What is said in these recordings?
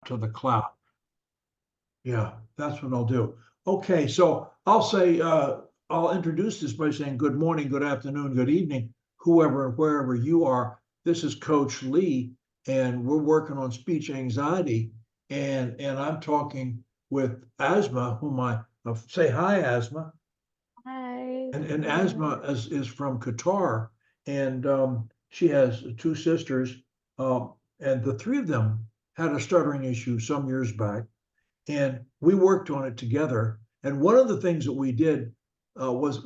to the cloud. Yeah, that's what I'll do. Okay, so I'll say, I'll introduce this by saying good morning, good afternoon, good evening, whoever and wherever you are. This is Coach Lee, and we're working on speech anxiety. And I'm talking with Asma, whom I say hi, Asma. Hi. And Asma is from Qatar, and she has two sisters, and the three of them had a stuttering issue some years back, and we worked on it together. And one of the things that we did was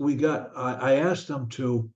I asked them to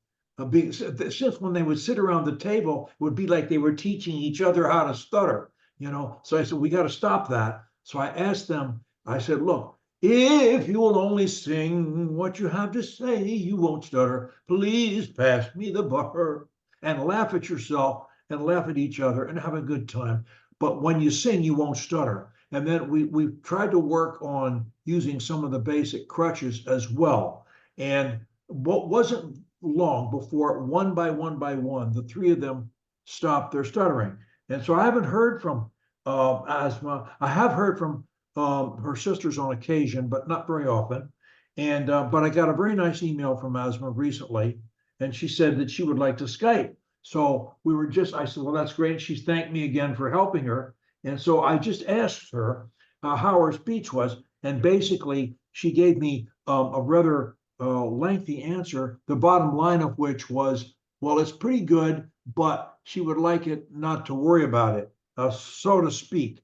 be, since when they would sit around the table, it would be like they were teaching each other how to stutter, you know. So I said, we got to stop that. So I asked them, I said, look, if you will only sing what you have to say, you won't stutter. Please pass me the butter, and laugh at yourself and laugh at each other and have a good time. But when you sing, you won't stutter. And then we tried to work on using some of the basic crutches as well. And what wasn't long before one by one, the three of them stopped their stuttering. And so I haven't heard from Asma. I have heard from her sisters on occasion, but not very often. And but I got a very nice email from Asma recently, and she said that she would like to Skype. So I said, well, that's great. She's thanked me again for helping her. And so I just asked her how her speech was. And basically, she gave me a rather lengthy answer, the bottom line of which was, well, it's pretty good, but she would like it not to worry about it, so to speak.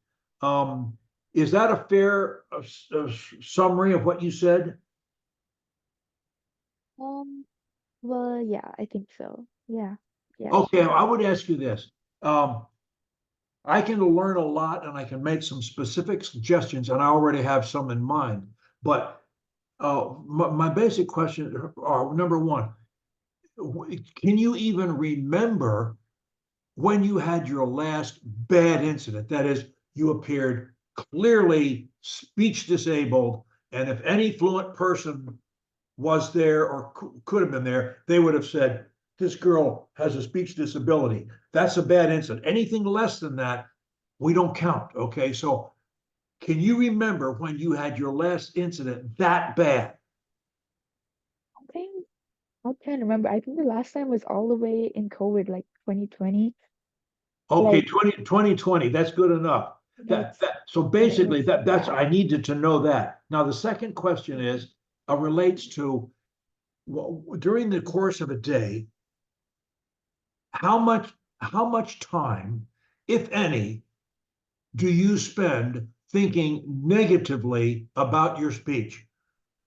Is that a fair summary of what you said? Um, well, yeah, I think so. Yeah. Yeah, Okay, sure. I would ask you this. I can learn a lot and I can make some specific suggestions, and I already have some in mind. But my basic questions are number one, can you even remember when you had your last bad incident? That is, you appeared clearly speech disabled, and if any fluent person was there or could have been there, they would have said, this girl has a speech disability. That's a bad incident. Anything less than that, we don't count. Okay. So can you remember when you had your last incident that bad? I think I can't remember. I think the last time was all the way in COVID, like 2020. Okay, Like 2020, that's good enough. that's So and it basically was that's bad. I needed to know that. Now the second question is relates to, well, during the course of a day, how much how much time, if any, do you spend thinking negatively about your speech?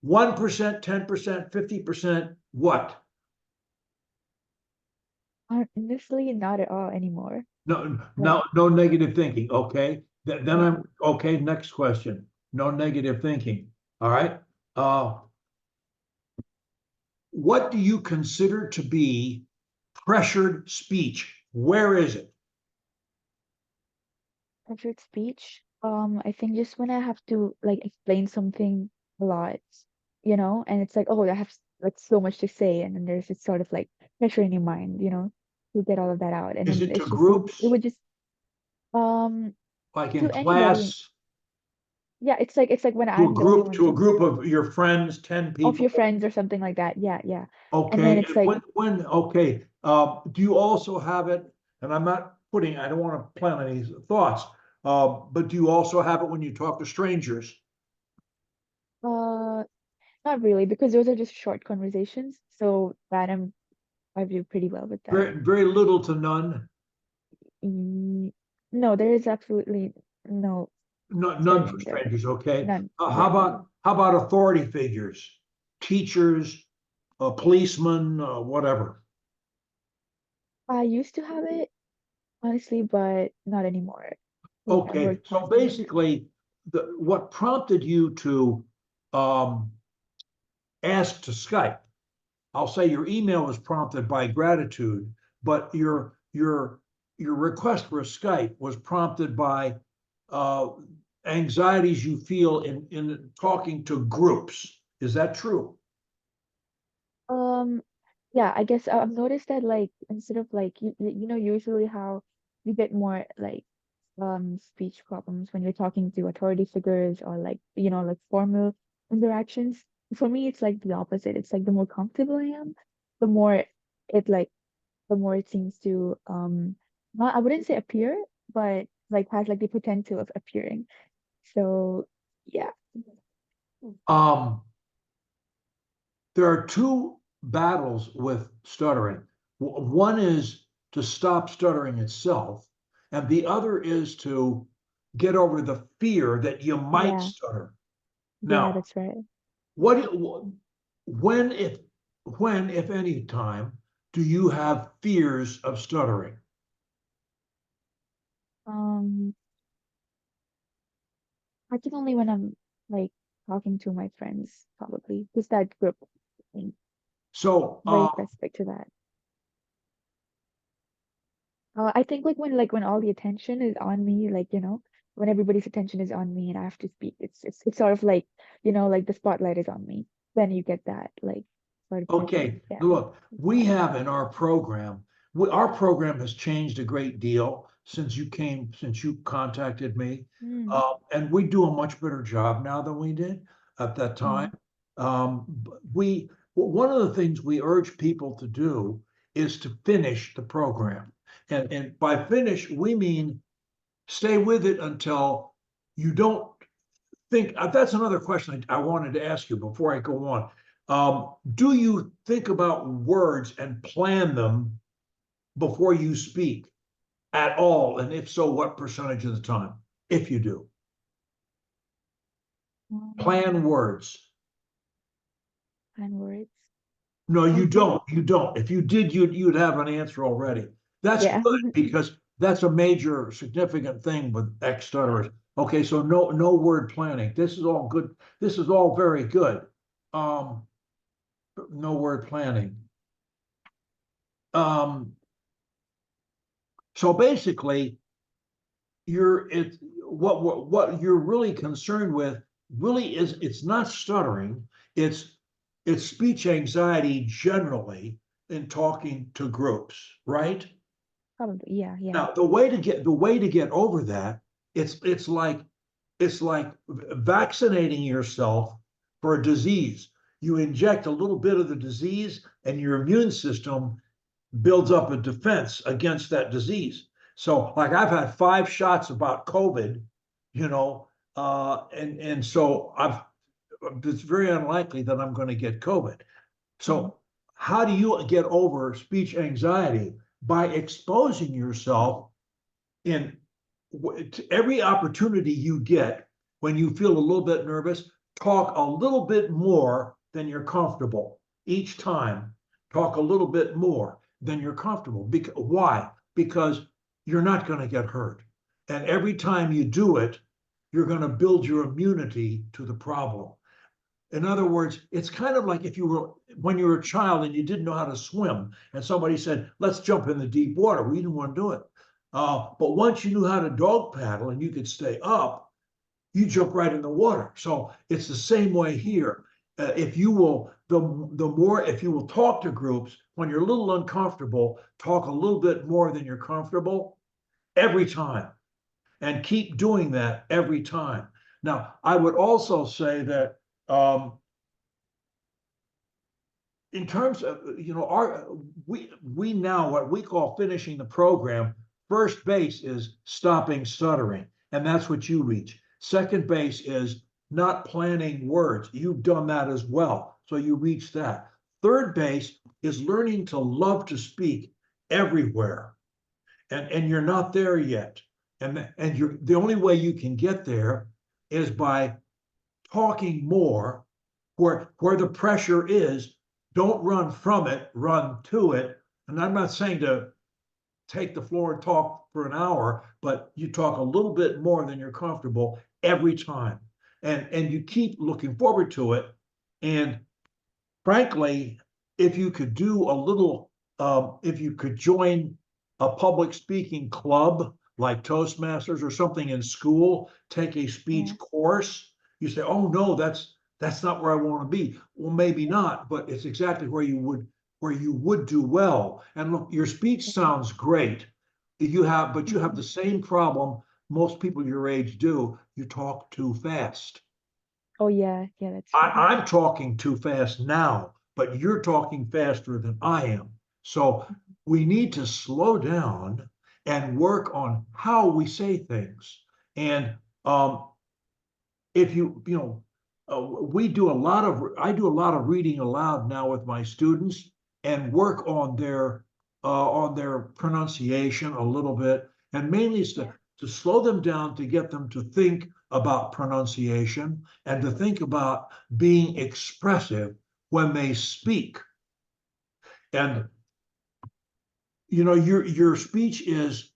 1%, 10%, 50%, what? Honestly, not at all anymore. No, Like, no negative thinking. Okay. Then yeah. I'm okay. Next question. No negative thinking. All right. Uh, what do you consider to be pressured speech? Where is it? Pressured speech. I think just when I have to like explain something a lot, and it's like, oh, I have like so much to say, and then there's this sort of like pressure in your mind, to get all of that out, and Is then it to it groups, would just um like in to anybody. class, Yeah, it's like when I'm the only one to a group of your friends, 10 of people? your friends or something like that. Yeah, yeah. And then Okay. it's And like, okay. Do you also have it? And I don't want to plant any thoughts, but do you also have it when you talk to strangers? uh, not really, because those are just short conversations. So that I do pretty well with that. Very little to none. Mm, No, there is absolutely no None for stuttering there. strangers. Okay. None. How Yeah. about authority figures, teachers, policemen, whatever? I used to have it, honestly, but not anymore. Yeah, I've Okay. worked So past that. basically, what prompted you to um, ask to Skype? I'll say your email was prompted by gratitude, but your request for a Skype was prompted by uh, anxieties you feel in talking to groups. Is that true? Um, yeah, I guess I've noticed that like instead of like usually how you get more like speech problems when you're talking to authority figures or like, like formal interactions. For me, it's like the opposite. It's like the more comfortable I am, the more it like the more it seems to not I wouldn't say appear, but like has like the potential of appearing. So yeah. Um, there are two battles with stuttering. One is to stop stuttering itself, and the other is to get over the fear that you might Yeah. stutter. Yeah, Now, that's right. what, when, if any time, do you have fears of stuttering? Um, I think only when I'm like talking to my friends, probably. Just that group thing. So, Very specific to that. I think like when all the attention is on me, like, when everybody's attention is on me and I have to speak, it's sort of like, like the spotlight is on me. Then you get that like sort of feeling. okay, Yeah. look, It's we bad. have in our program, our program has changed a great deal since you contacted me. Mm, And we do a much better job now than we did at that time. mm, One of the things we urge people to do is to finish the program. And by finish, we mean stay with it until you don't think. That's another question I wanted to ask you before I go on. Do you think about words and plan them before you speak at all? And if so, what percentage of the time, if you do? Plan um, words. and words. No, I you think, don't. You don't. If you did, you'd have an answer already. That's yeah. good because that's a major significant thing with ex stutterers. Okay, so no word planning. This is all good. This is all very good. Um, no word planning. Um, so basically, what you're really concerned with really is it's not stuttering. It's it's speech anxiety generally in talking to groups, right? Probably. Yeah, yeah. Now, the way to get over that, it's like vaccinating yourself for a disease. You inject a little bit of the disease, and your immune system builds up a defense against that disease. So, like I've had 5 shots about COVID, you know, and so it's very unlikely that I'm going to get COVID. Mm, So, how do you get over speech anxiety? By exposing yourself in every opportunity you get when you feel a little bit nervous, talk a little bit more than you're comfortable each time. Talk a little bit more than you're comfortable. Why? Because you're not going to get hurt. And every time you do it, you're going to build your immunity to the problem. In other words, it's kind of like if you were when you were a child and you didn't know how to swim, and somebody said, "Let's jump in the deep water." We didn't want to do it. But once you knew how to dog paddle and you could stay up, you jump right in the water. So it's the same way mm, here. If you will, the more if you will talk to groups when you're a little uncomfortable, talk a little bit more than you're comfortable every time, and keep doing that every time. Now, I would also say that in terms of our we now what we call finishing the program. First base is stopping stuttering, and that's what you reach. Second base is not planning words. You've done that as well, so you reach that. Third base is learning to love to speak everywhere, and you're not there yet. And you're the only way you can get there is by talking more where the pressure is. Don't run from it, run to it. And I'm not saying to take the floor and talk for an hour, but you talk a little bit more than you're comfortable every time. And you keep looking forward to it. And frankly, if you could do a little, if you could join a public speaking club like Toastmasters or something in school, take a yeah. speech course, you say, "Oh no, that's not where I want to be." Well, maybe not, but it's exactly where you would do well. And look, your speech Yeah. sounds great. But you have the Mm, same problem most people your age do, you talk too fast. Oh yeah, yeah, that's true. I'm talking too fast now, but you're talking faster than I am. So we need to slow down and work on how we say things. And if we do a lot of, I do a lot of reading aloud now with my students and work on their pronunciation a little bit, and mainly is Yeah. to slow them down, to get them to think about pronunciation and to think about being expressive when they speak. And your speech is,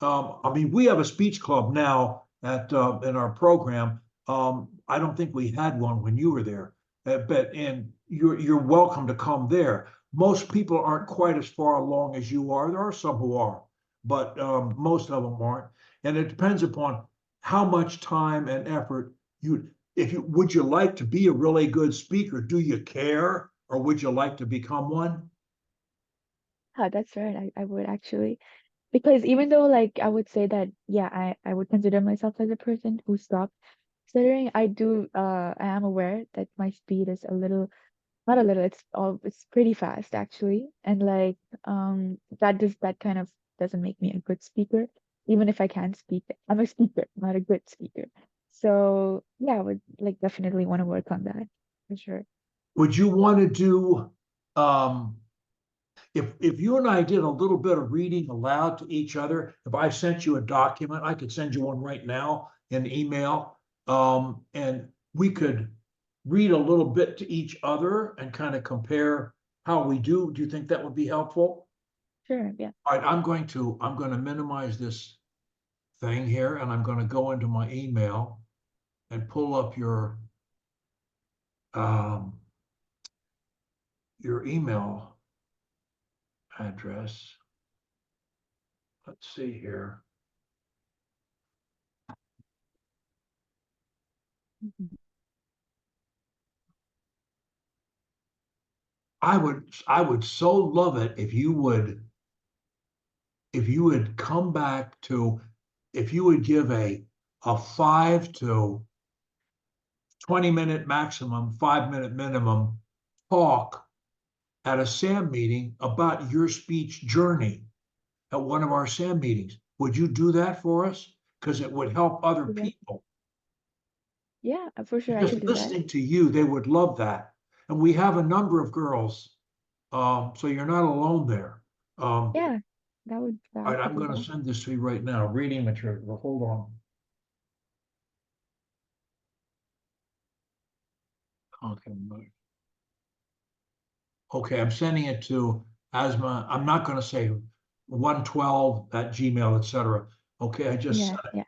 I mean, we have a speech club now at in our program. I don't think we had one when you were there, but and you're welcome to come there. Most people aren't quite as far along as you are. There are some who are, but most of them aren't. And it depends upon how much time and effort you. If you would you like to be a really good speaker? Do you care, or would you like to become one? That's right. I would actually. Because even though like I would say that yeah, I would consider myself as a person who stopped stuttering, I am aware that my speed is a little, not a little, it's pretty fast actually. And like that kind of doesn't make me a good speaker, even if I can speak. I'm a speaker, not a good speaker. So yeah, I would like definitely want to work on that for sure. Would you want to do um, if you and I did a little bit of reading aloud to each other, if I sent you a document, I could send you one right now in email, and we could read a little bit to each other and kind of compare how we do. Do you think that would be helpful? Sure, yeah. All right, I'm going to minimize this thing here, and I'm going to go into my email and pull up um, your email address. Let's see here. Mhm. I would so love it if you would come back to if you would give a 5 to 20 minute maximum, 5 minute minimum talk at a SAM meeting about your speech journey at one of our SAM meetings. Would you do that for us? Because it would help other Do that. people. Yeah, for sure I Just can do that. listening to you, they would love that. And we have a number of girls, so you're not alone there. Um, Yeah, that all would right, I'm probably going to help. send this to you right now. Reading material. Well, hold on. Okay. Okay, I'm sending it to Asma. I'm not going to say 112 at Gmail, etc. Okay, I just Yeah, sent it. yeah.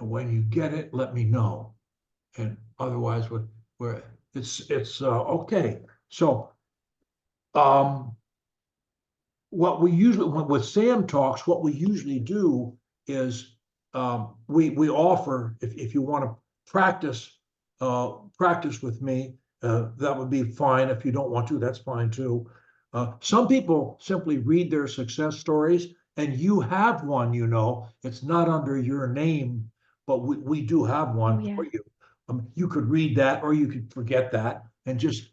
And when you get it, let me know. And otherwise, we're it's okay. So um what we usually with Sam talks, what we usually do is we offer if you want to practice practice with me, that would be fine. If you don't want to, that's fine too. Some people simply read their success stories, and you have one. It's not under your name, but we do have Oh one for yeah. you. You could read that, or you could forget that and just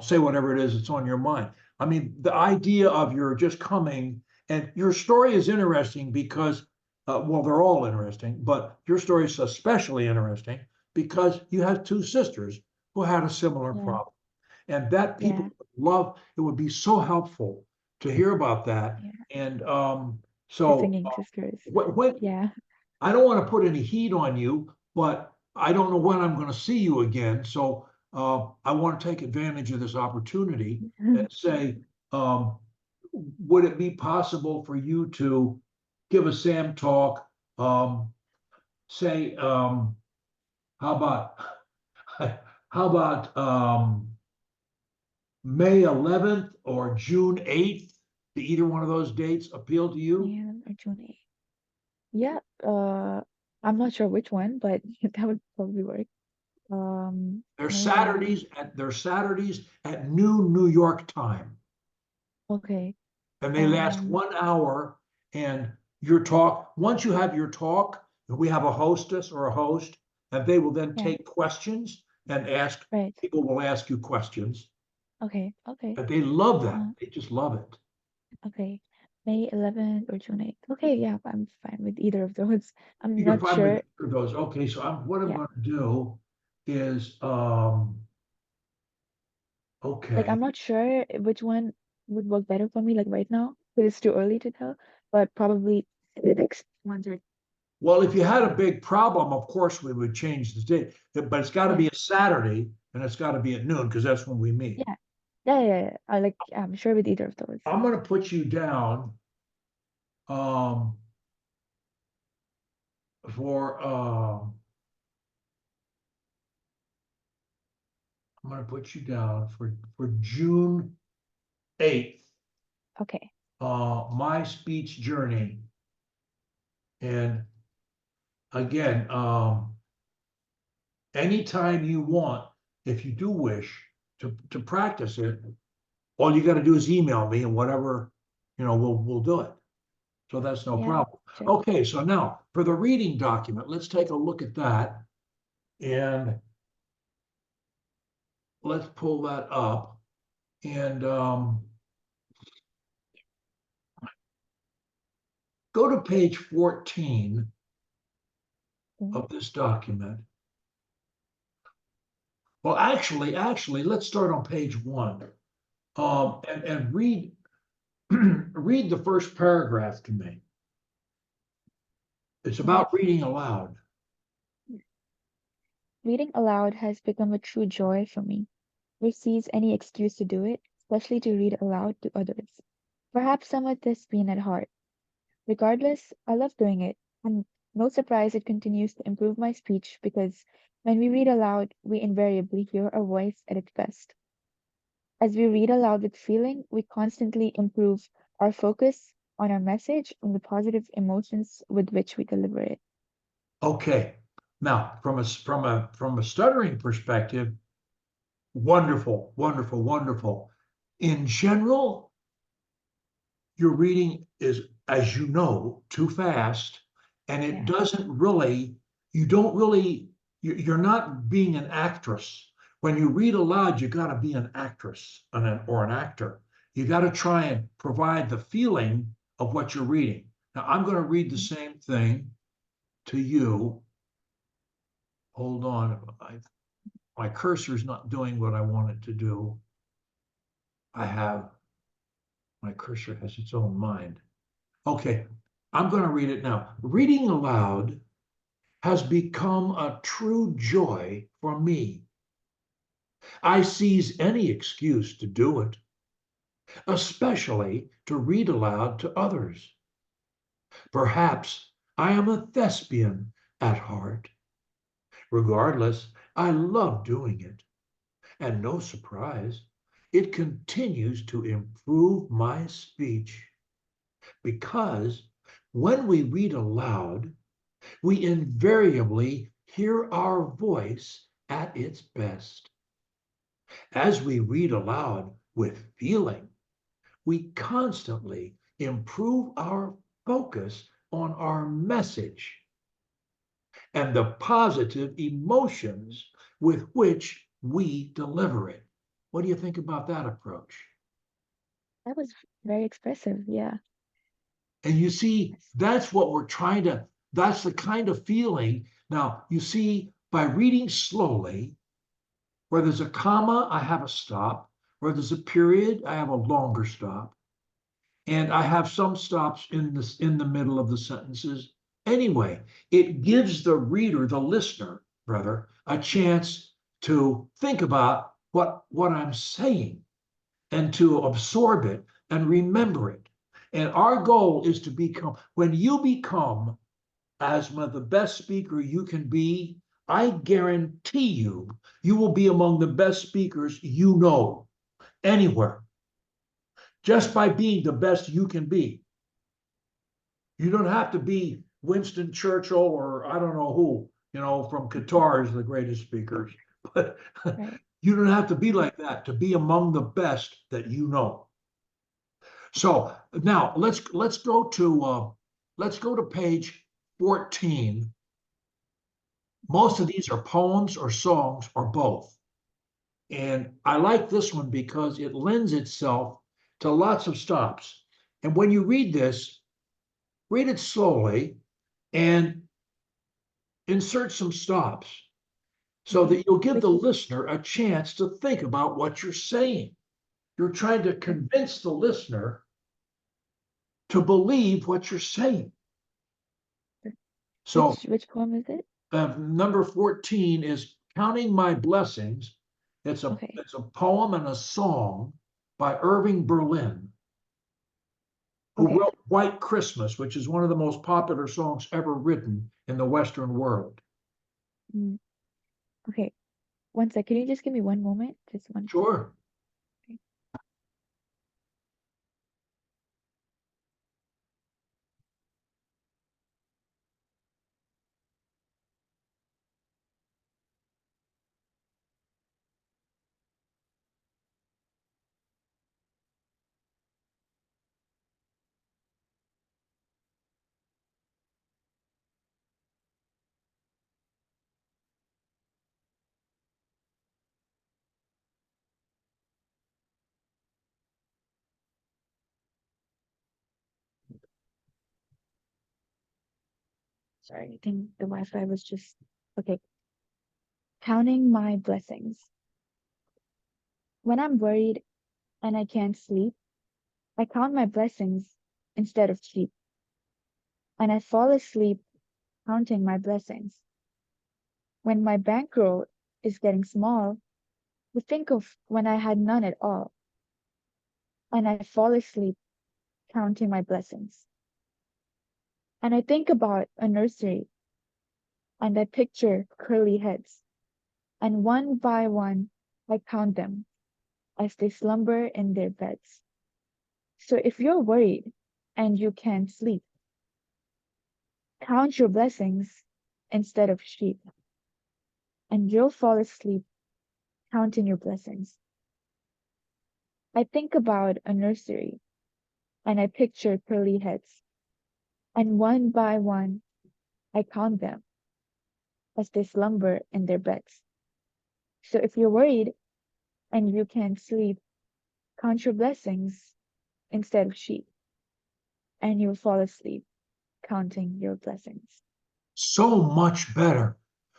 say whatever it is that's on your mind. I mean, the idea of your just coming and your story is interesting because, well, they're all interesting, but your story is especially interesting because you have two sisters who had a similar Yeah. problem. And that people Yeah. would love, it would be so helpful to hear about that. Yeah. And The so singing sisters. when Yeah. I don't want to put any heat on you, but I don't know when I'm going to see you again. So I want to take advantage of this opportunity and say, um, would it be possible for you to give a SAM talk? Say, how about how about May 11th or June 8th? Do either one of those dates appeal to you? And or June 8th. Yeah. I'm not sure which one, but that would probably work. May 11th. They're Saturdays at noon New York time. Okay. And they last Um, 1 hour. And your talk. Once you have your talk, we have a hostess or a host, and they will then Yeah. take questions and ask, Right. people will ask you questions. Okay. Okay. And they love that. Uh, They just love it. okay. May 11th or June 8th. Okay, yeah, I'm fine with either of those. I'm You're not fine with sure. those. Okay, so what I'm Yeah. gonna do is, Like okay. I'm not sure which one would work better for me, like right now, because it's too early to tell, but probably the next ones are, Well, if you had a big problem, of course, we would change the date, but it's gotta yeah, be a Saturday and it's gotta be at noon, because that's when we meet. yeah, yeah. I like, I'm sure with either of those. I'm gonna put you down, um, for, I'm gonna put you down for June 8th, Okay. my speech journey. And again, anytime you want, if you do wish to practice it, all you gotta do is email me and whatever, we'll do it. So that's no Yeah, problem. sure. Okay, so now for the reading document, let's take a look at that. And let's pull that up and go to page 14 Mm, of this document. Well, actually, let's start on page 1. And read read the first paragraph to me. It's mm. about reading aloud. Reading aloud has become a true joy for me. There sees any excuse to do it, especially to read aloud to others. Perhaps some of this being at heart. Regardless, I love doing it, and no surprise it continues to improve my speech because when we read aloud, we invariably hear our voice at its best. As we read aloud with feeling, we constantly improve our focus on our message and the positive emotions with which we deliver it. Okay. Now, from a stuttering perspective, wonderful, wonderful, wonderful. In general, your reading is, as you know, too fast, and it Yeah, doesn't really, you don't really, you're not being an actress. When you read aloud, you got to be an actress or an actor. You got to try and provide the feeling of what you're reading. Now, I'm going to read the mm, same thing to you. Hold on. My cursor's not doing what I want it to do. My cursor has its own mind. Okay, I'm going to read it now. Reading aloud has become a true joy for me. I seize any excuse to do it, especially to read aloud to others. Perhaps I am a thespian at heart. Regardless, I love doing it. And no surprise, it continues to improve my speech because when we read aloud, we invariably hear our voice at its best. As we read aloud with feeling, we constantly improve our focus on our message and the positive emotions with which we deliver it. What do you think about that approach? that was very expressive. Yeah. And you see, Yes. that's the kind of feeling. Now, you see, by reading slowly, where there's a comma, I have a stop. Where there's a period, I have a longer stop. And I have some stops in the middle of the sentences. Anyway, it gives the reader, the listener, rather, a chance to think about what I'm saying and to absorb it and remember it. And our goal is to become, when you become, Asma, the best speaker you can be, I guarantee you will be among the best speakers you know anywhere, just by being the best you can be. You don't have to be Winston Churchill or I don't know who, from Qatar is the greatest speakers, but Right. you don't have to be like that to be among the best that you know. So now let's go to let's go to page 14. Most of these are poems or songs or both. And I like this one because it lends itself to lots of stops. And when you read this, read it slowly and insert some stops so that you'll give the listener a chance to think about what you're saying. You're trying to convince the listener to believe what you're saying. So Which poem is it? number 14 is Counting My Blessings. It's a Okay. it's a poem and a song by Irving Berlin, who Okay. wrote White Christmas, which is one of the most popular songs ever written in the Western world. Mm. Okay. One sec. Can you just give me one moment? Just one. Sure. Okay. Sorry, I think the Wi-Fi was just okay. Counting my blessings. When I'm worried and I can't sleep, I count my blessings instead of sheep, and I fall asleep counting my blessings. When my bankroll is getting small, I think of when I had none at all, and I fall asleep counting my blessings. And I think about a nursery, and I picture curly heads, and one by one I count them as they slumber in their beds. So if you're worried and you can't sleep, count your blessings instead of sheep, and you'll fall asleep counting your blessings. I think about a nursery, and I picture curly heads, and one by one I count them as they slumber in their beds. So if you're worried and you can't sleep, count your blessings instead of sheep, and you'll fall asleep counting your blessings. So much better.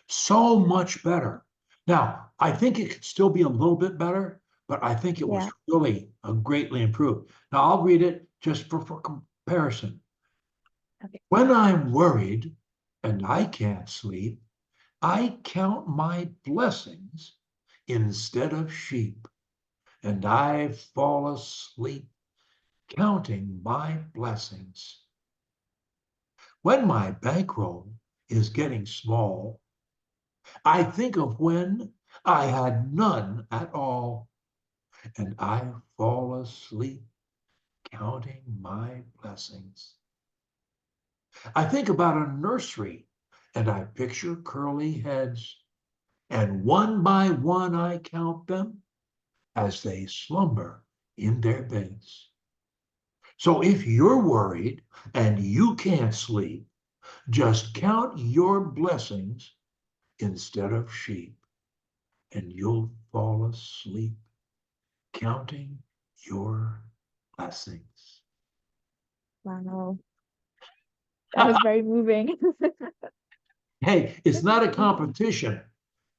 So much better. Now, I think it could still be a little bit better, but I think it was Yeah. really greatly improved. Now, I'll read it just for comparison. Okay. When I'm worried and I can't sleep, I count my blessings instead of sheep, and I fall asleep counting my blessings. When my bankroll is getting small, I think of when I had none at all, and I fall asleep counting my blessings. I think about a nursery, and I picture curly heads, and one by one I count them as they slumber in their beds. So if you're worried and you can't sleep, just count your blessings instead of sheep, and you'll fall asleep counting your blessings. Wow. That was very moving. Hey, it's not a competition.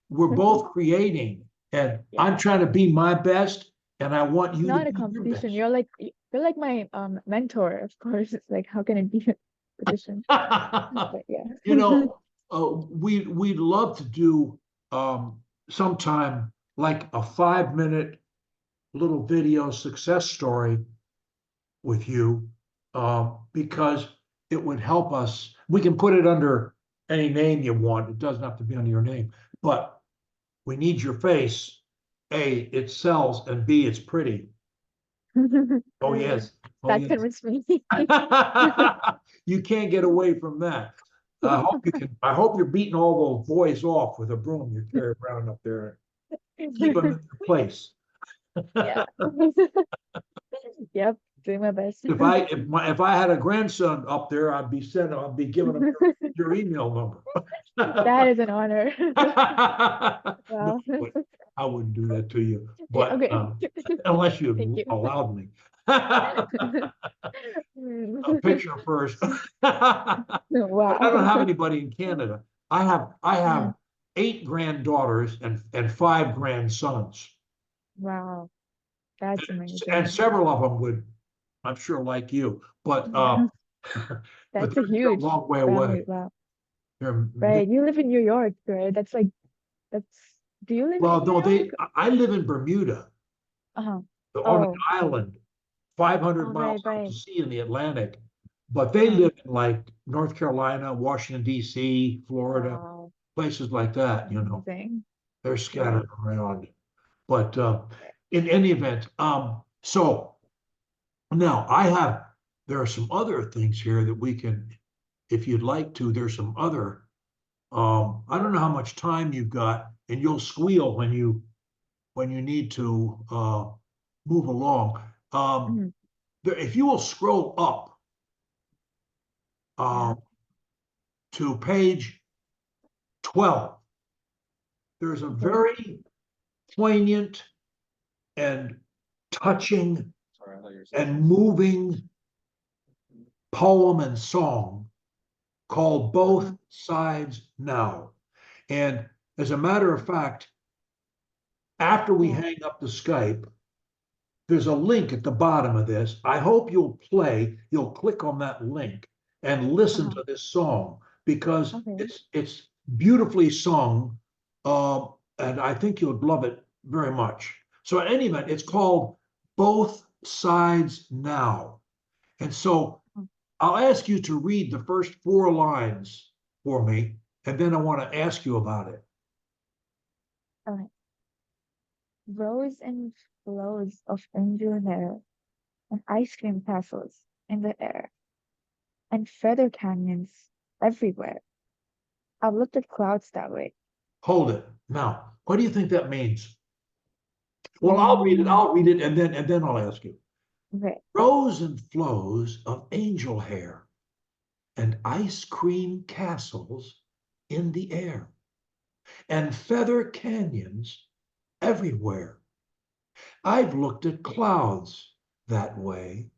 We're both creating, and I'm Yeah. trying to be my best, and I want It's you to not a be your competition. best. You're like my mentor, of course. It's like how can it be a competition? But yeah. You know, we'd love to do sometime like a 5 minute little video success story with you, because it would help us. We can put it under any name you want. It doesn't have to be under your name, but we need your face. A, it sells, and B, it's pretty. Oh Great. yes, oh That yes. convinced me. You can't get away from that. I hope you can. I hope you're beating all those boys off with a broom you carry around up there. Keep them in their place. Yeah. Yep. Doing my best. If I had a grandson up there, I'd be giving him your email number. That is an honor. No, Wow. I wouldn't do that to you, Yeah, but okay. unless Thank you you. allowed me. A picture first. But I Wow. don't have anybody in Canada. I have Mm, 8 granddaughters and 5 grandsons. wow. That's And amazing. several of them would, I'm sure, like you, but but That's a they're a huge long way family. away. Wow. They're, Right. You live in New York, right? That's like, that's, do you live well, in New no, York? I live in Bermuda, Uh-huh. on an Oh, island, 500 oh, miles right, out to right. sea in the Atlantic. But they Uh-huh. live in like North Carolina, Washington, D.C., Florida, Wow. places like that, Amazing. They're Right. scattered around. But in any event, so now there are some other things here that we can, if you'd like to, there's some other, I don't know how much time you've got, and you'll squeal when you need to move along. Mhm. If you will scroll up Yeah. uh, to page 12, there's a Okay. very poignant and touching and moving poem and song called Both Uh-huh. Sides Now. And as a matter of fact, after we Yeah. hang up the Skype, there's a link at the bottom of this. I hope you'll click on that link and listen Uh-huh. to this song because Okay. it's beautifully sung, and I think you'll love it very much. So, in any event, it's called Both Sides Now. And so Oh, I'll ask you to read the first 4 lines for me, and then I want to ask you about it. okay. Rows and flows of angel hair and ice cream castles in the air and feather canyons everywhere. I've looked at clouds that way. Hold it. Now, what do you think that means? Well, I'll read it. Um, I'll read it, and then I'll ask you. okay. Rows and flows of angel hair and ice cream castles in the air and feather canyons everywhere. I've looked at clouds that way.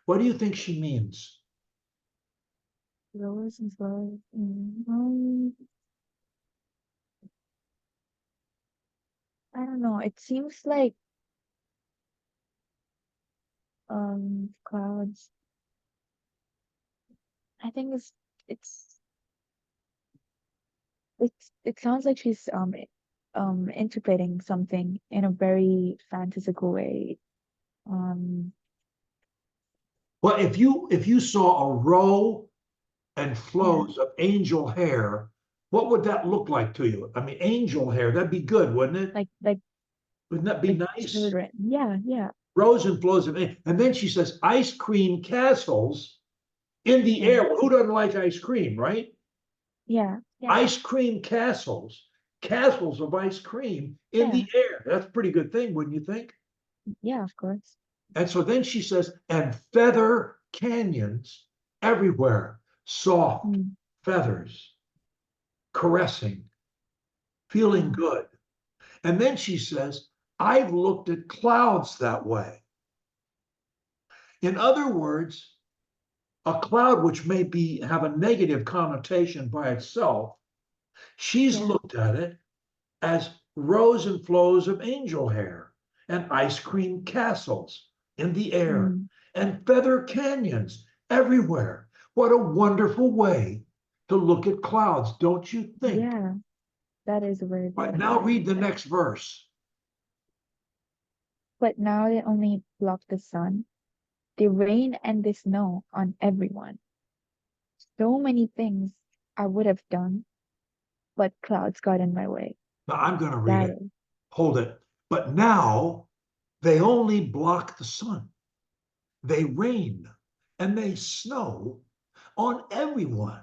What do you think she means? Rows and flows. I don't know. It seems like clouds. I think it's it sounds like she's interpreting something in a very fantastical way. Um Well, if you saw a row and yeah, flows of angel hair, what would that look like to you? I mean, angel hair, that'd be good, wouldn't it? like like Wouldn't that be like nice? children. Yeah, yeah, Rows and flows of, and then she says ice cream castles in the yeah, air. Well, who doesn't like ice cream, right? yeah, yeah, Ice cream castles, castles of ice cream in the yeah, air. That's a pretty good thing, wouldn't you think? yeah, of course. And so then she says, and feather canyons everywhere, soft Mm, feathers, caressing, feeling uh, good. And then she says, I've looked at clouds that way. In other words, a cloud which may have a negative connotation by itself, she's yeah. looked at it as rows and flows of angel hair and ice cream castles in the air Mm, and feather canyons everywhere. What a wonderful way to look at clouds, don't you think? yeah, that is a very But beautiful now way to read look the at it. next verse. But now they only block the sun. They rain and they snow on everyone. So many things I would have done, but clouds got in my way. Now I'm going to read That it. is, Hold it. But now they only block the sun. They rain and they snow on everyone.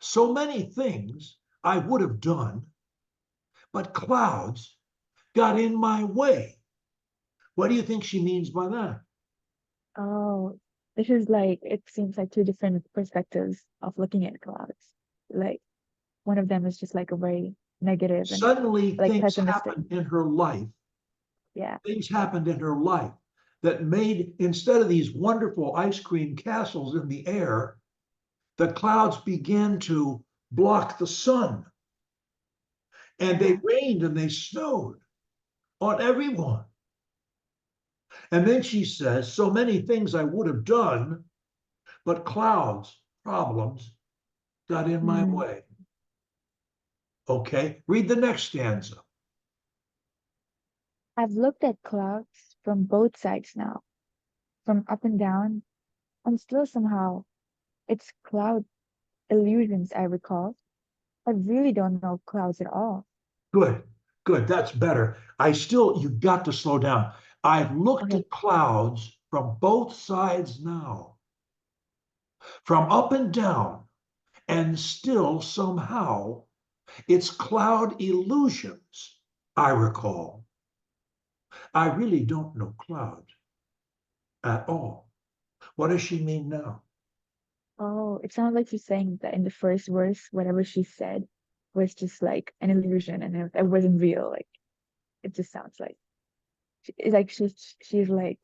So many things I would have done, but clouds got in my way. What do you think she means by that? Oh, this is like it seems like two different perspectives of looking at clouds. Like one of them is just like a very negative and Suddenly like things pessimistic. happened in her life, Yeah. things happened in her life that made, instead of these wonderful ice cream castles in the air, the clouds began to block the sun, and they Yeah. rained and they snowed on everyone. And then she says, so many things I would have done, but clouds, problems got in my Mm. way. Okay, read the next stanza. I've looked at clouds from both sides now, from up and down, and still somehow it's cloud illusions I recall. I really don't know clouds at all. Good, good, that's better. You got to slow down. I've looked Okay. at clouds from both sides now, from up and down, and still somehow it's cloud illusions I recall. I really don't know cloud at all. What does she mean now? Oh, it sounds like she's saying that in the first verse, whatever she said was just like an illusion and it wasn't real. Like it just sounds like it's like she's like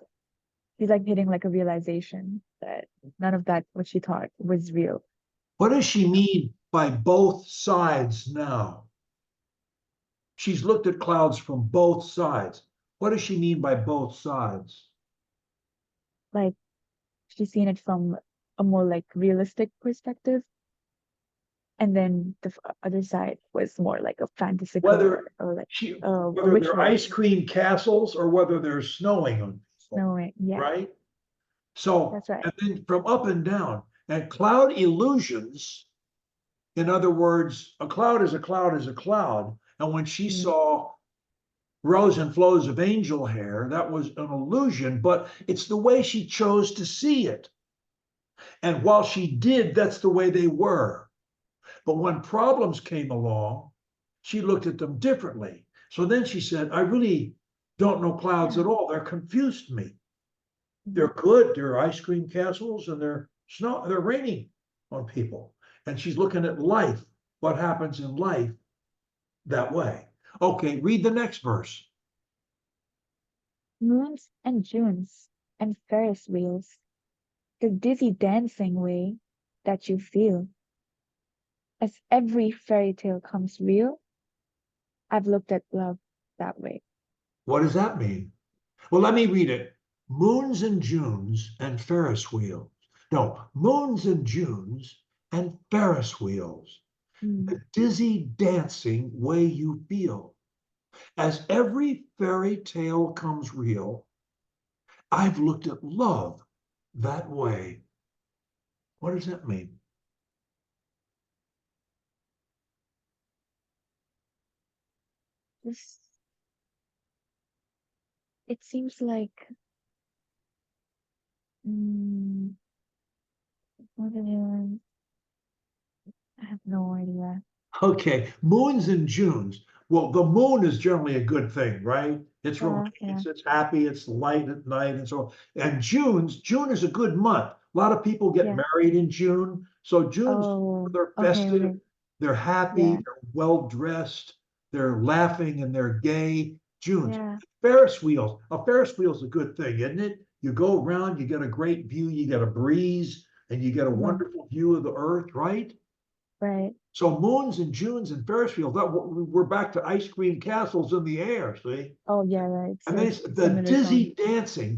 hitting like a realization that none of that what she thought was real. What does she You know, mean by both sides now? She's looked at clouds from both sides. What does she mean by both sides? like she's seen it from a more like realistic perspective, and then the other side was more like a fantastical Whether or like she a whether they're ritual ice cream castles or whether they're snowing on people, snowing. Yeah, right? So, that's right. and then from up and down, and cloud illusions, in other words, a cloud is a cloud is a cloud. And when she Mm, saw rows and flows of angel hair, that was an illusion, but it's the way she chose to see it. And while she did, that's the way they were. But when problems came along, she looked at them differently. So then she said, I really don't know clouds yeah. at all. They're confused me. Mhm. They're good. They're ice cream castles and they're raining on people. And she's looking at life, what happens in life that way. Okay, read the next verse. Moons and Junes and Ferris wheels, the dizzy dancing way that you feel as every fairy tale comes real. I've looked at love that way. What does that mean? Well, let me read it. Moons and Junes and Ferris wheels. No, moons and Junes and Ferris wheels. Mm, The dizzy dancing way you feel. As every fairy tale comes real, I've looked at love that way. What does that mean? this it seems like mm, what are the- I have no idea. Okay, moons and Junes. Well, the moon is generally a good thing, right? It's Yeah, romance, yeah, it's happy, it's light at night, and so on. And June is a good month. A lot of people get yeah. married in June. So June's, Oh, they're okay, festive, okay. they're happy, Yeah, they're well dressed, they're laughing and they're gay. June's. yeah. Ferris wheels. A Ferris wheel is a good thing, isn't it? You go around, you get a great view, you get a breeze, and you get a Mhm. wonderful view of the earth, right? Right. So moons and Junes and Ferris wheels, that we're back to ice cream castles in the air, see? Oh, yeah, right. It's And then like it's similar tone.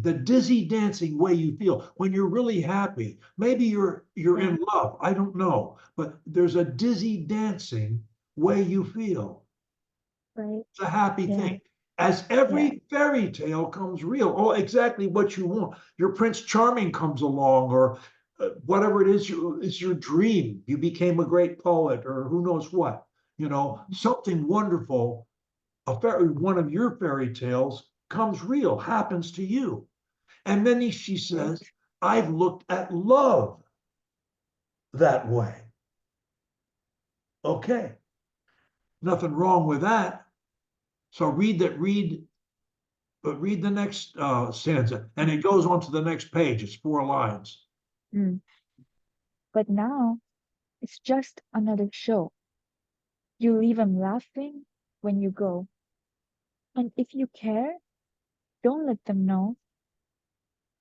the dizzy dancing way you feel when you're really happy. Maybe you're Yeah, in love, I don't know, but there's a dizzy dancing way you feel. right. It's a happy Yeah, thing. As yeah. every fairy tale comes real, oh, exactly what you want. Your Prince Charming comes along, or whatever it is your dream. You became a great poet, or who knows what. Something wonderful. One of your fairy tales comes real, happens to you, and then she says, Right. "I've looked at love that way." Okay, nothing wrong with that. So read that. Read But read the next stanza, and it goes on to the next page. It's 4 lines. Mm. But now it's just another show. You leave them laughing when you go. And if you care, don't let them know.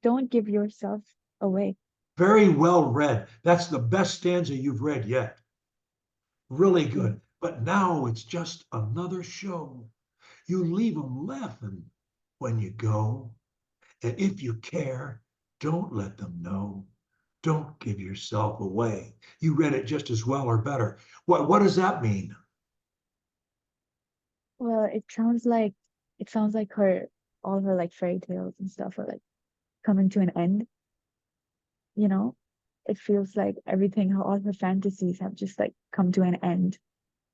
Don't give yourself away. Very well read. That's the best stanza you've read yet. Really good. But now it's just another show. You leave them laughing when you go. And if you care, don't let them know. Don't give yourself away. You read it just as well or better. What does that mean? Well, it sounds like her all her like fairy tales and stuff are like coming to an end, you know? It feels like everything, all her fantasies have just like come to an end.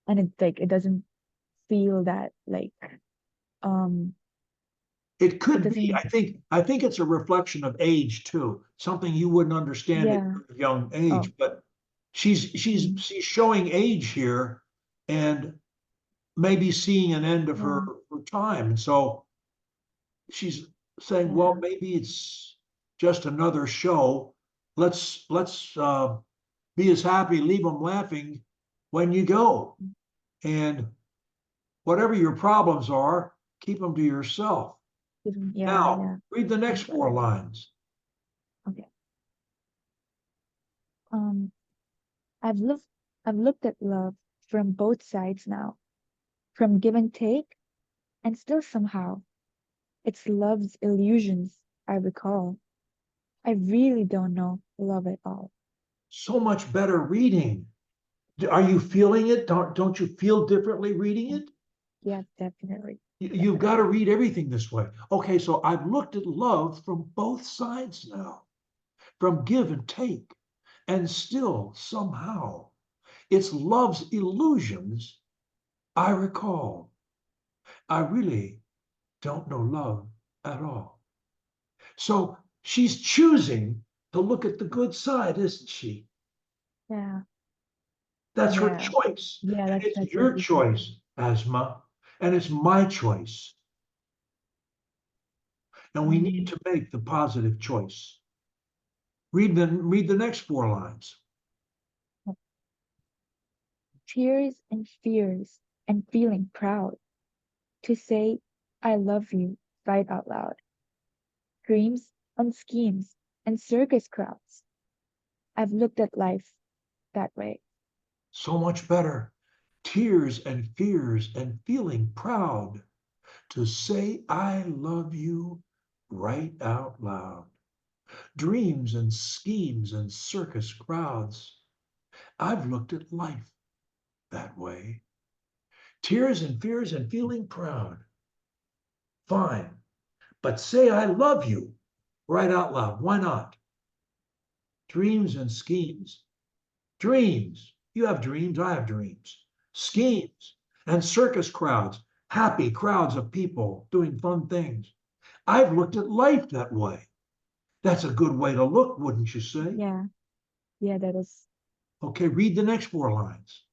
And it's like it doesn't feel that like um It it could be. doesn't I think it's a reflection of age too. Something you wouldn't understand at yeah. your young Oh. age, but she's she's Mhm. she's showing age here and maybe seeing an end of her, Yeah. her time. And so she's saying, well, Yeah. maybe it's just another show. Let's be as happy, leave them laughing when you go. And whatever your problems are, keep them to yourself. Yeah, Now, yeah. read the next Sounds like 4 lines. okay. Um I've looked at love from both sides now, from give and take, and still somehow it's love's illusions I recall. I really don't know love at all. So much better reading. Are you feeling it? Don't you feel differently reading Yeah, it? yeah, definitely. You've got to Definitely. read everything this way. Okay, so I've looked at love from both sides now, from give and take, and still somehow it's love's illusions I recall. I really don't know love at all. So she's choosing to look at the good side, isn't she? Yeah, That's her yeah. choice. Yeah, And that's it's that's your very true. choice, Asma, and it's my choice. And we need Mm. to make the positive choice. Read the next 4 lines. Tears and fears and feeling proud to say I love you right out loud. Dreams and schemes and circus crowds. I've looked at life that way. So much better. Tears and fears and feeling proud to say I love you right out loud. Dreams and schemes and circus crowds. I've looked at life that way. Tears and fears and feeling proud. Fine. But say I love you right out loud. Why not? Dreams and schemes. Dreams. You have dreams. I have dreams. Schemes and circus crowds. Happy crowds of people doing fun things. I've looked at life that way. That's a good way to look, wouldn't you say? Yeah, yeah, that is. Okay, read the next 4 lines.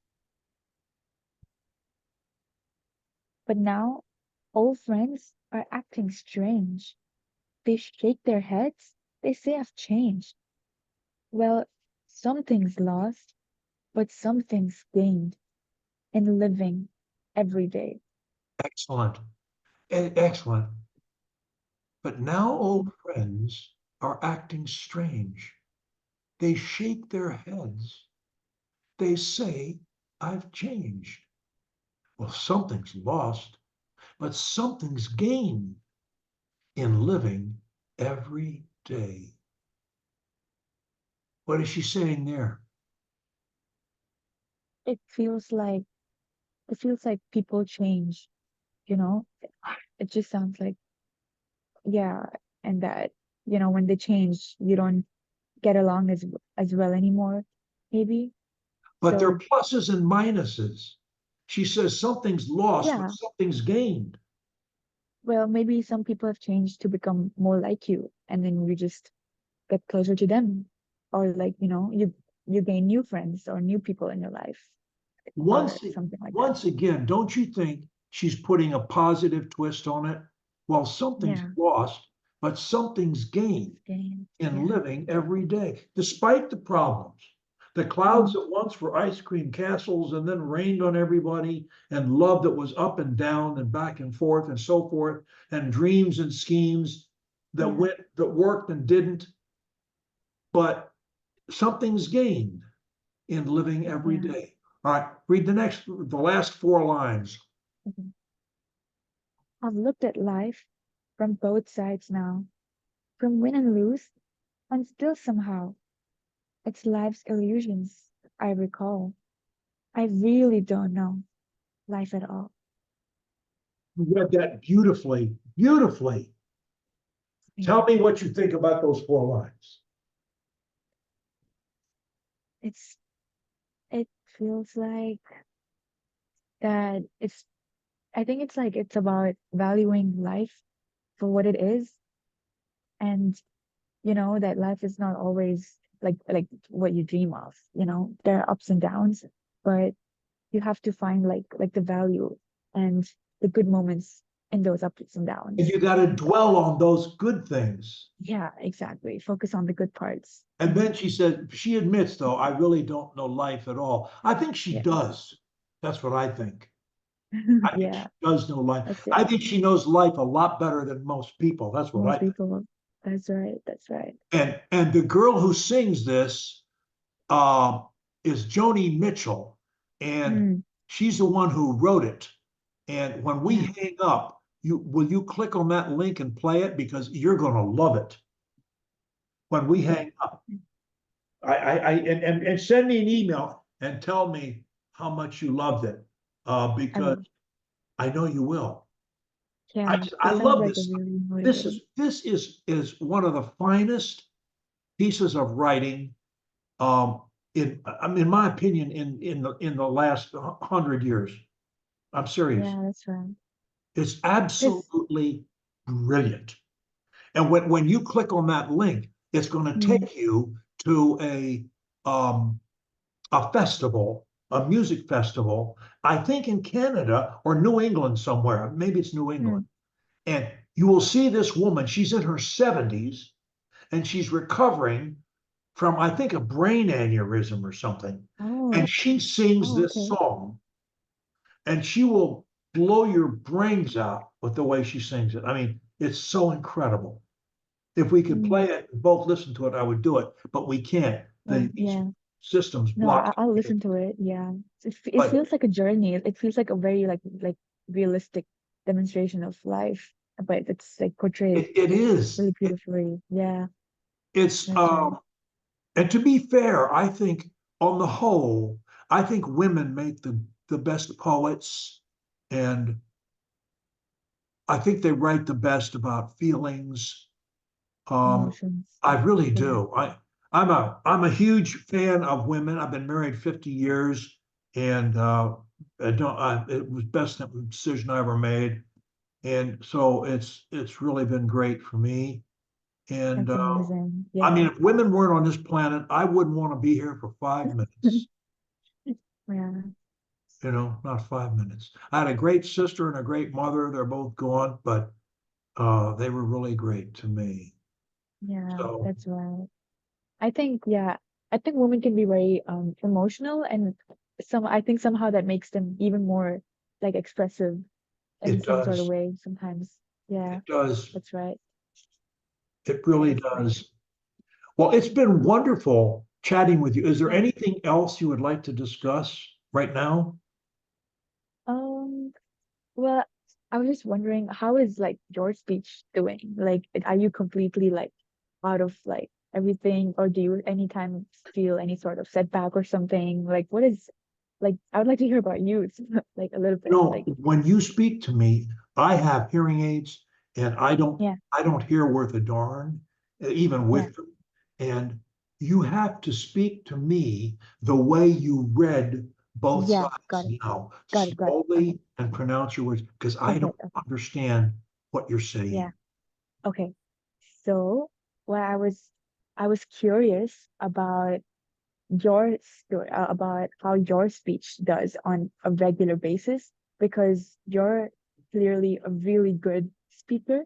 But now old friends are acting strange. They shake their heads. They say I've changed. Well, something's lost, but something's gained in living every day. Excellent. Excellent. But now old friends are acting strange. They shake their heads. They say, I've changed. Well, something's lost, but something's gained in living every day. What is she saying there? It feels like it feels like people change, you know? It just sounds like yeah, and that, when they change, you don't get along as well anymore, maybe. But they're So, pluses and minuses. She says something's lost, but yeah, something's gained. well, maybe some people have changed to become more like you, and then you just get closer to them, or like, you gain new friends or new people in your life, or Once, something like that. once again, don't you think she's putting a positive twist on it? Well, something's Yeah. lost, but something's gained Gain. in Yeah. living every day, despite the problems. The clouds Mm. that once were ice cream castles and then rained on everybody, and love that was up and down and back and forth and so forth, and dreams and schemes that Yeah. went, that worked and didn't, but something's gained in living every Yeah. day. All right, read the last four lines. Mhm. I've looked at life from both sides now, from win and lose, and still somehow it's life's illusions I recall. I really don't know life at all. You read that beautifully, beautifully. Tell Yeah. me what you think about those four lines. It's it feels like that it's I think it's like it's about valuing life for what it is, and that life is not always like what you dream of. There are ups and downs, but you have to find like the value and the good moments in those ups and And downs. you got to And dwell on those good things. yeah, exactly. Focus on the good parts. And then she said, she admits, though, I really don't know life at all. I think she Yeah. does. That's what I think. I think she Yeah, does know life. that's I it. think she knows life a lot better than most people. That's what I Most think. people. That's right. That's right. And the girl who sings this uh, is Joni Mitchell, and Mm, she's the one who wrote it. And when we yeah. hang up, you click on that link and play it because you're going to love it when we Okay. hang up. And send me an email and tell me how much you loved it, I because will. I know you will. Yeah. I This sounds love like a this. really This motivating. is this is one of the finest pieces of writing, um, in my opinion, in the last 100 years. I'm serious. Yeah, that's right. It's This. absolutely brilliant. And when you click on that link, it's going to Mm, take you to um, a festival, a music festival, I think in Canada or New England somewhere. Maybe it's New mm. England. And you will see this woman, she's in her 70s and she's recovering from, I think, a brain aneurysm or something. And Oh. she sings Oh, this okay. song and she will blow your brains out with the way she sings it. I mean, it's so incredible. If we could play Mm. it, both listen to it, I would do it, but we can't. Oh, These yeah. systems No, block I'll it. listen to it. Yeah. It But feels like a journey. It feels like a very like realistic demonstration of life, but it's like portrayed it is. really beautifully. Yeah, It's that's right. and to be fair, I think on the whole, I think women make the best poets, and I think they write the best about feelings. Um, Emotions. I really Yeah. do. I'm a huge fan of women. I've been married 50 years, and it was best decision I ever made. And so it's really been great for me. And That's amazing. I mean, Yeah. if women weren't on this planet, I wouldn't want to be here for 5 minutes. Yeah. Not 5 minutes. I had a great sister and a great mother. They're both gone, but they were really great to me. Yeah, So that's right. I think, yeah, I think women can be very emotional, and I think somehow that makes them even more like expressive in it some sort of does. way sometimes. Yeah, It does. that's right. It really That's right. does. Well, it's been wonderful chatting with you. Is there Yeah. anything else you would like to discuss right now? Um, well, I was just wondering, how is like your speech doing? Like, are you completely like out of like everything, or do you anytime feel any sort of setback or something? Like, what is like? I would like to hear about you, like a little bit. Like, When you speak to me, I have hearing aids and I don't yeah, I don't hear worth a darn, even yeah, with them. And you have to speak to me the way you read both yeah. sides Got it. now, Got it. Got it. Okay. slowly and pronounce your words, because I Okay. don't Okay. understand what you're Yeah. saying. Okay. So, well, I was curious about your story, about how your speech does on a regular basis, because you're clearly a really good speaker.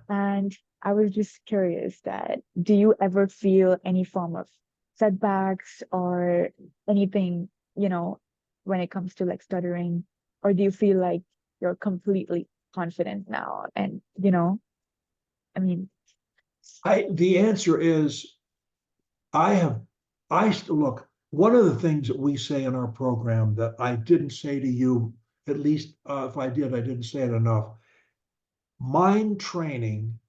And I was just curious that do you ever feel any form of setbacks or anything, when it comes to like stuttering? Or do you feel like you're completely confident now? And, I mean, The answer is I have, look, one of the things that we say in our program that I didn't say to you, at least if I did, I didn't say it enough. Mind training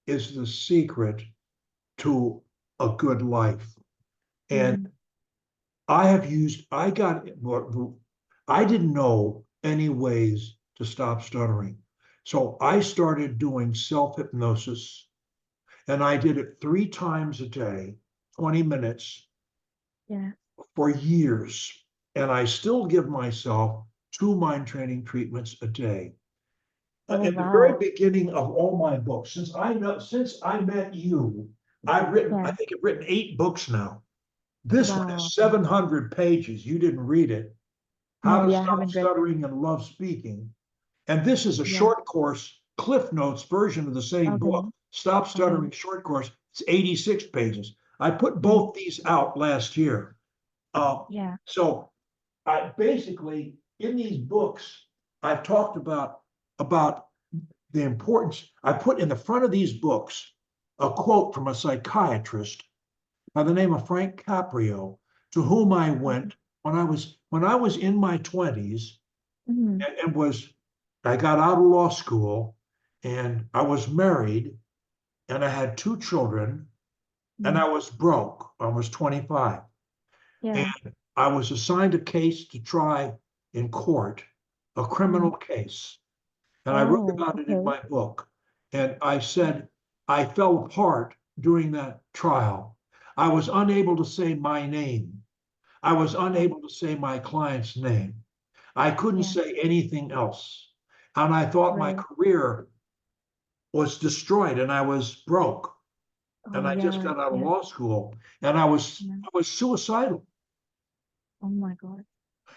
is the secret to a good life. And mm, I didn't know any ways to stop stuttering. So I started doing self-hypnosis, and I did it 3 times a day, 20 minutes yeah. for years. And I still give myself 2 mind training treatments a day. Oh, In the very wow. beginning of all my books, since I met you, I Yeah. think I've written 8 books now. This one Wow. is 700 pages. You didn't read it. How No, to yeah, I Stop haven't read that. Stuttering and Love Speaking. And this is a Yeah. short course, Cliff Notes version of the same book, Okay. Stop Okay. Stuttering Short Course. It's 86 pages. I put Mm, both these out last year. Uh, yeah. so I basically, in these books, I've talked about the importance. I put in the front of these books a quote from a psychiatrist by the name of Frank Caprio, to whom I Okay. went when I was in my 20s, Mm, and was I got out of law school, and I was married, and I had 2 children, and mm, I was broke. I was 25, and yeah. I was assigned a case to try in court, a criminal Mm. case. And I wrote Oh, about it in okay. my book. And I said, I fell apart during that trial. I was unable to say my name. I was Yeah. unable to say my client's name. I couldn't Yeah. say anything else. And I thought my Right. career was destroyed, and I was broke. And Oh, I just yeah. got out of Yeah. law school, and I was Yeah. I was suicidal, Oh my God.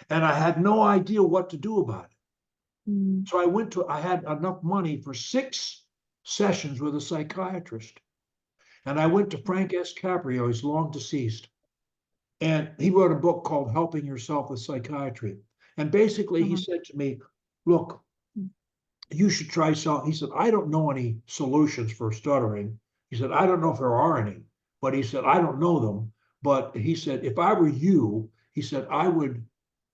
and I had no idea what to do about it. Mm, So I had enough money for 6 sessions with a psychiatrist. And I went to Frank S. Caprio, he's long deceased. And he wrote a book called Helping Yourself with Psychiatry. And basically, he uh-huh. said to me, look, Mm, you should try self. He said, I don't know any solutions for stuttering. He said, I don't know if there are any, but he said, I don't know them. But he said, if I were you, he said, I would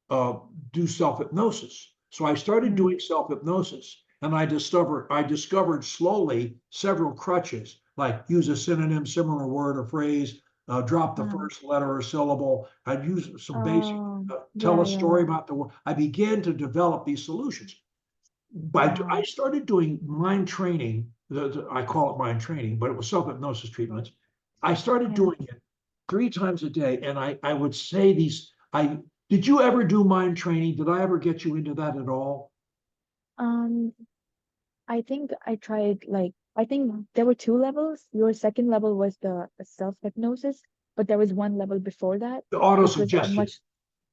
uh, do self-hypnosis. So I started mm, doing self-hypnosis, and I discovered slowly several crutches, like use a synonym, similar word or phrase, drop the uh-huh. first letter or syllable. I'd use some basic, Oh, tell yeah, a yeah, story yeah. about the word. I began to develop these solutions. I Wow. started doing mind training. I call it mind training, but it was self-hypnosis treatments. I started Yeah. doing it 3 times a day, and I would say these. I Did you ever do mind training? Did I ever get you into that at all? Um, I think I tried I think there were two levels. Your second level was the self-hypnosis, but there was one level before that, The which was a auto-suggestion. much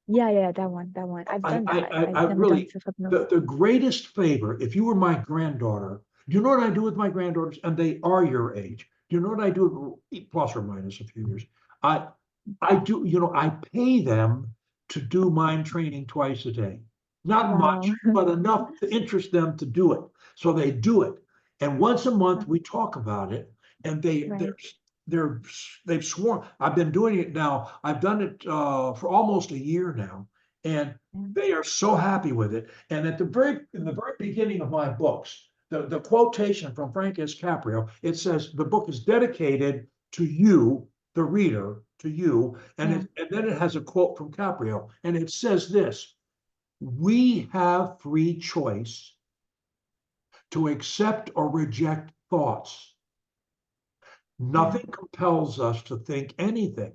yeah, yeah, that one, that one. I've done that. I I've never done really, self-hypnosis. the greatest favor, if you were my granddaughter, do you know what I do with my granddaughters? And they are your age. Do you know what I do, plus or minus a few years? I I do, I pay them to do mind training twice a day. Not Wow. much, but enough to interest them to do it. So they do it. And once a month we talk about it, and Right. they're they've sworn. I've been doing it now. I've done it for almost a year now, and Yeah. they are so happy with it. And in the very beginning of my books, the quotation from Frank S. Caprio, it says the book is dedicated to you, the reader, to you, Yeah. and then it has a quote from Caprio, and it says this: we have free choice to accept or reject thoughts. Yeah. Nothing compels us to think anything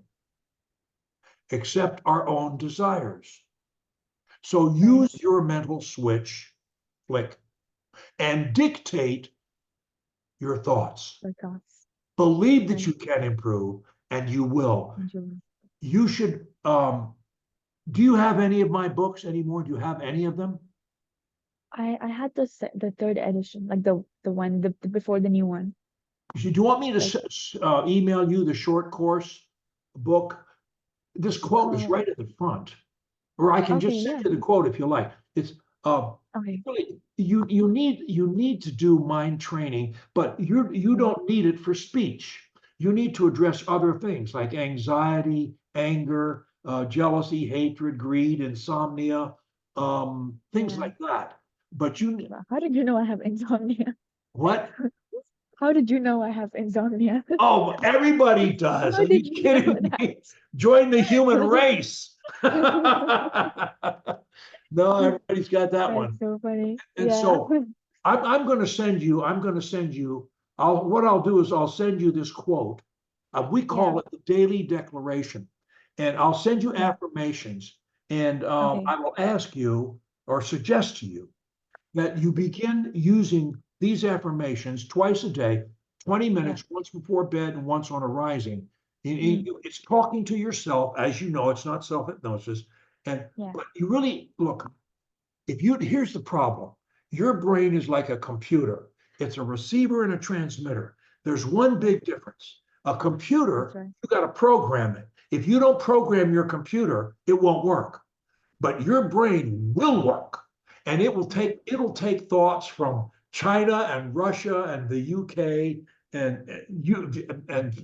except our own desires. So Right. use your mental switch, flick, and dictate your thoughts. Your thoughts. Believe that Right. you can improve, and you will. Enjoy. You should. Do you have any of my books anymore? Do you have any of them? I had the third edition, like the one the before the new one. Do you want me Like to email you the short course book? This quote is uh right at the front, or I can okay, just send yeah. you the quote if you like. It's Okay. really you need to do mind training, but you Yeah. don't need it for speech. You need to address other things like anxiety, anger, jealousy, hatred, greed, insomnia, things Yeah. like that. But you Wow. How did you know I have insomnia? what? How did you know I have insomnia? Oh, everybody does. How Are you did you know kidding that? me? Join the human race. No, everybody's got that That's one. so funny. And Yeah. so I'm going to send you, what I'll do is I'll send you this quote. We Yeah. call it the daily declaration. And I'll send you Mhm. affirmations. And Okay. I will ask you or suggest to you that you begin using these affirmations twice a day, 20 Yeah. minutes, once before bed and once on arising. Mm. It's talking to yourself, as you know, it's not self-hypnosis. And Yeah. but you really look, here's the problem. Your brain is like a computer. It's a receiver and a transmitter. There's one Yeah. big difference. A That's computer, right. you got to program it. If you don't program your computer, it won't work, but your brain will work, and Yeah. it'll take thoughts from China and Russia and the UK and you and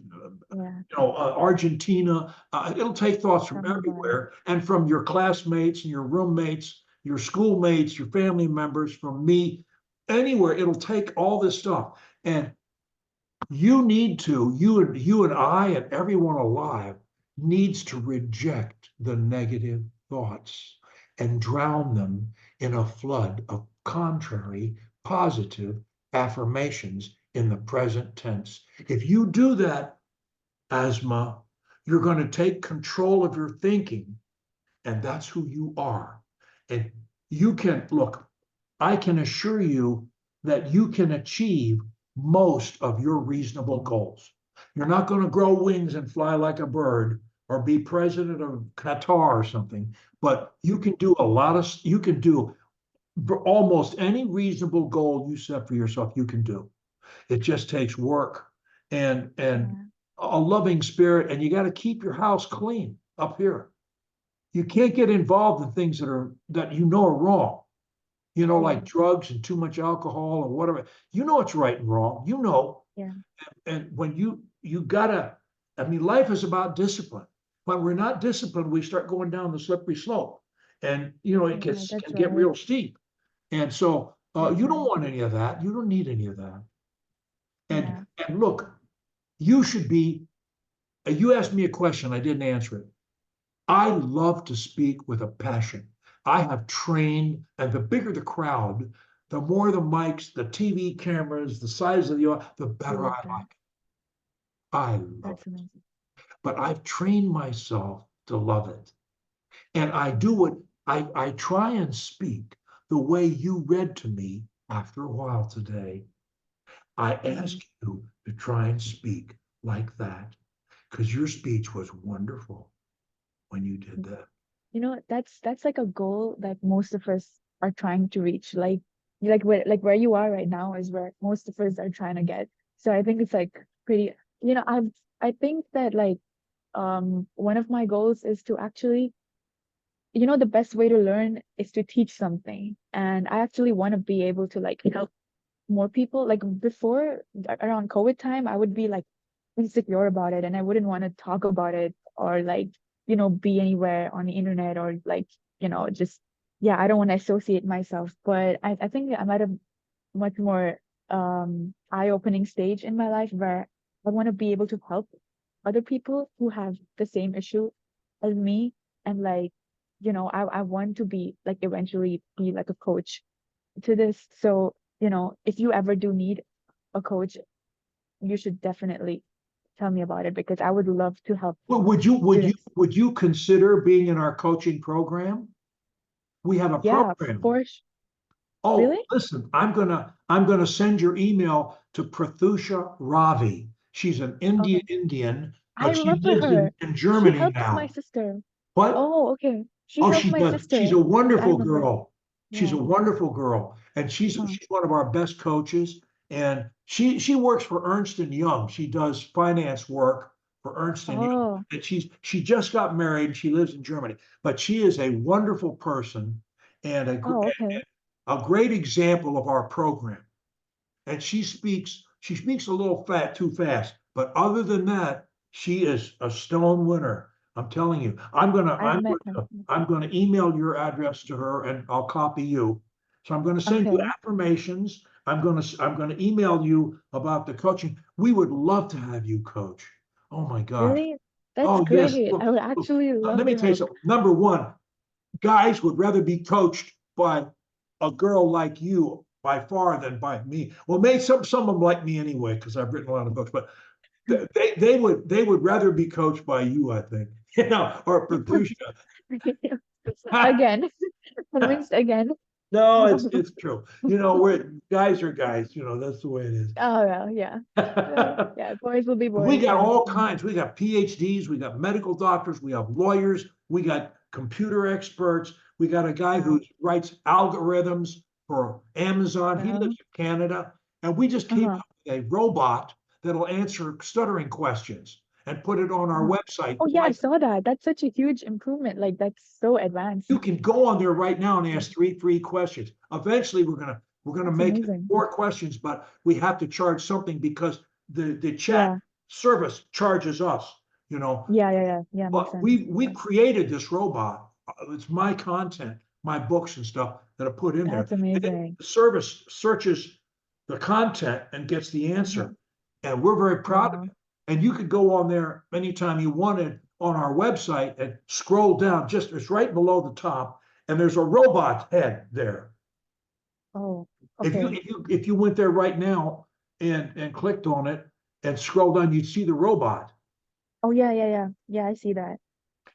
Yeah. Argentina. It'll take thoughts from Tell me about it. everywhere and from your classmates and your roommates, your schoolmates, your family members, from me, anywhere. It'll take all this stuff, and you and I and everyone alive needs to reject the negative thoughts and drown them in a flood of contrary, positive affirmations in the present tense. If you do that, Asma, you're going to take control of your thinking, and that's who you are. And you can look, I can assure you that you can achieve most of your reasonable goals. You're not going to grow wings and fly like a bird or be president of Qatar or something, but you can do almost any reasonable goal you set for yourself, you can do. It just takes work and Yeah. a loving spirit, and you got to keep your house clean up here. You can't get involved in things that you know are wrong, Yeah. like drugs and too much alcohol or whatever. You know it's right and wrong. Yeah. And when you gotta, I mean, life is about discipline. When we're not disciplined, we start going down the slippery slope, and it Yeah. gets That's can get right. real steep. And so That's you don't right. want any of that. You don't need any of that. And Yeah. and look, you should be. You asked me a question, I didn't answer it. I love to speak with a passion. I have trained, and the bigger the crowd, the more the mics, the TV cameras, the size of the You better love I that. like it. I love That's it. amazing. But I've trained myself to love it. And I Yeah. do it, I try and speak the way you read to me after a while today. I Yeah. ask you to try and speak like that because your speech was wonderful when you did that. That's like a goal that most of us are trying to reach. Like where you are right now is where most of us are trying to get. So I think it's like pretty, I think that like one of my goals is to actually, the best way to learn is to teach something. And I actually want to be able to like help more people. Like before around COVID time, I would be like insecure about it and I wouldn't want to talk about it or like, be anywhere on the internet or like, just yeah, I don't want to associate myself. But I think I'm at a much more eye-opening stage in my life where I want to be able to help other people who have the same issue as me. And like, I want to be like eventually be like a coach to this. So, if you ever do need a coach, you should definitely tell me about it because I would love to help Well, students. would you consider being in our coaching program? We have a Yeah, program. for Oh, really? listen, I'm gonna send your email to Prathusha Ravi. She's an Okay. Indian, I but she remember lives her. in She Germany helped my now. sister. What? Oh, okay. She Oh, helped she my does. She's sister. a I wonderful remember. girl. She's a Yeah. wonderful girl, and Uh-huh. she's one of our best coaches. And she works for Ernst and Young. She does finance work for Ernst and Young. Oh. And she just got married and she lives in Germany. But she is a wonderful person and Oh, okay. a great example of our program. And she speaks a little too fast. But other than that, she is a stone winner. I'm telling you. I've met her. I'm gonna email your address to her and I'll copy you. So I'm gonna send you Okay. affirmations. I'm gonna email you about the coaching. We would love to have you coach. Oh my gosh. Really? That's Oh yes. great. I would actually Let love me to tell you have. something. Number one, guys would rather be coached by a girl like you by far than by me. Well, maybe some of them like me anyway because I've written a lot of books, but they would rather be coached by you, I think, or Patricia. Again, convinced again. No, Oh it's true. We're guys are guys. That's the way it is. well, yeah. Yeah, boys will be We boys, got and all kinds. We got PhDs, we got medical doctors, we have lawyers, we got computer experts. We got a guy who wow. writes algorithms for Amazon. He lives Wow. in Canada. And we just came Uh-huh. up with a robot that'll answer stuttering questions and put it on our Uh-huh. website. Oh yeah, I saw that. That's such a huge improvement. Like that's so advanced. You can go on there right now and ask three free questions. Eventually, we're gonna That's make it amazing. more questions, but we have to charge something because the chat Yeah. service charges us. You know, Yeah, yeah, yeah. Yeah, makes but sense. we Yeah. created this robot. It's my content, my books and stuff that are put in there. That's And then amazing. the service searches the content and gets the Uh-huh. answer. And we're very proud of Wow. it. And you could go on there anytime you wanted on our website and scroll down. Just it's right below the top, and there's a robot head there. Oh, okay. If you went there right now and clicked on it and scrolled down, you'd see the robot. Oh yeah, yeah, yeah. Yeah, I see that.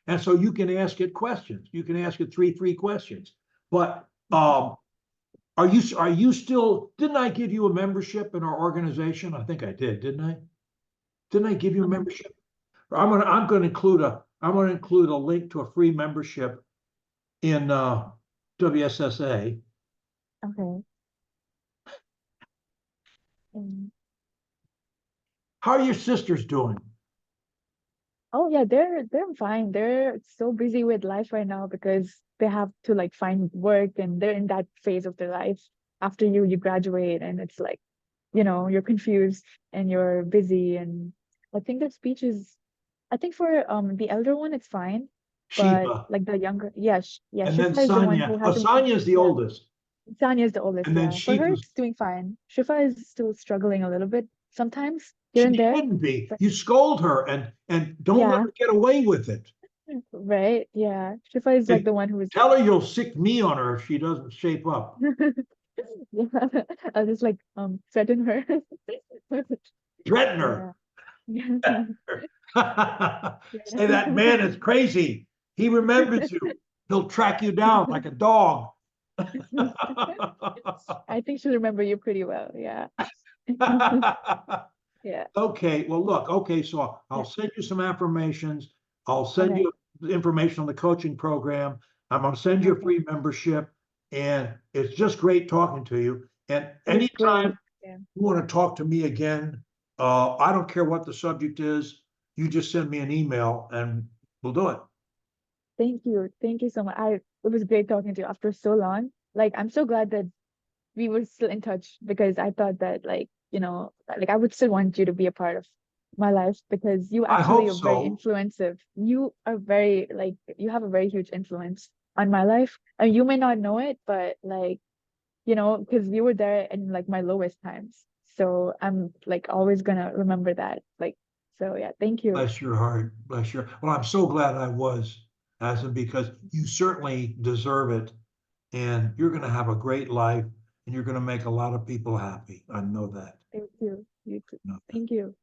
And so you can ask it questions. You can ask it three questions. But are you still? Didn't I give you a membership in our organization? I think I did, didn't I? Didn't I give you a Um, membership? I'm gonna include a link to a free membership in WSSA. okay. Um, How are your sisters doing? oh yeah, they're fine. They're so busy with life right now because they have to like find work and they're in that phase of their life after you graduate and it's like, you're confused and you're busy and I think their speech is I think for the elder one it's fine, but Shiva, like the younger, yeah, yeah, and then Shifa is the one Sonia. who Oh, hasn't, Sonia's the yeah, oldest, Sanya is the oldest, and then yeah. For her Shiva's. it's doing fine. Shifa is still struggling a little bit sometimes here She and there, shouldn't be. but You scold her and don't let yeah, her get away with it. right, yeah. Shifa is like And the one who is tell her you'll sick me on her if she doesn't shape up. yeah, I'll just like threaten her. Threaten her. Yeah. Yeah. Say that man is crazy. He remembers you. He'll track you down like a dog. I think she'll remember you pretty well. Yeah. Yeah. Okay, well, look, okay, so I'll Yeah. send you some affirmations. I'll send Okay. you information on the coaching program. I'm gonna send you a Okay. free membership, and it's just great talking to you. And It was anytime great. Yeah. you want to talk to me again, I don't care what the subject is. You just send me an email and we'll do it. Thank you. Thank you so much. It was great talking to you after so long. Like, I'm so glad that we were still in touch because I thought that like I would still want you to be a part of my life because you I actually hope are very so. influensive. You are very like you have a very huge influence on my life. And you may not know it, but like, because you were there in like my lowest times. So I'm like always gonna remember that. Like, so yeah, thank you. Bless your heart. Bless your. Well, I'm so glad I was, Asma, because you certainly deserve it, and you're going to have a great life, and you're going to make a lot of people happy. I know that. Thank you. You too. I know that. Thank you.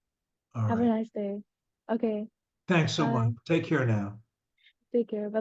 All Have a right. nice day. Okay. Thanks so much. Bye. Take care now. Take care. Bye.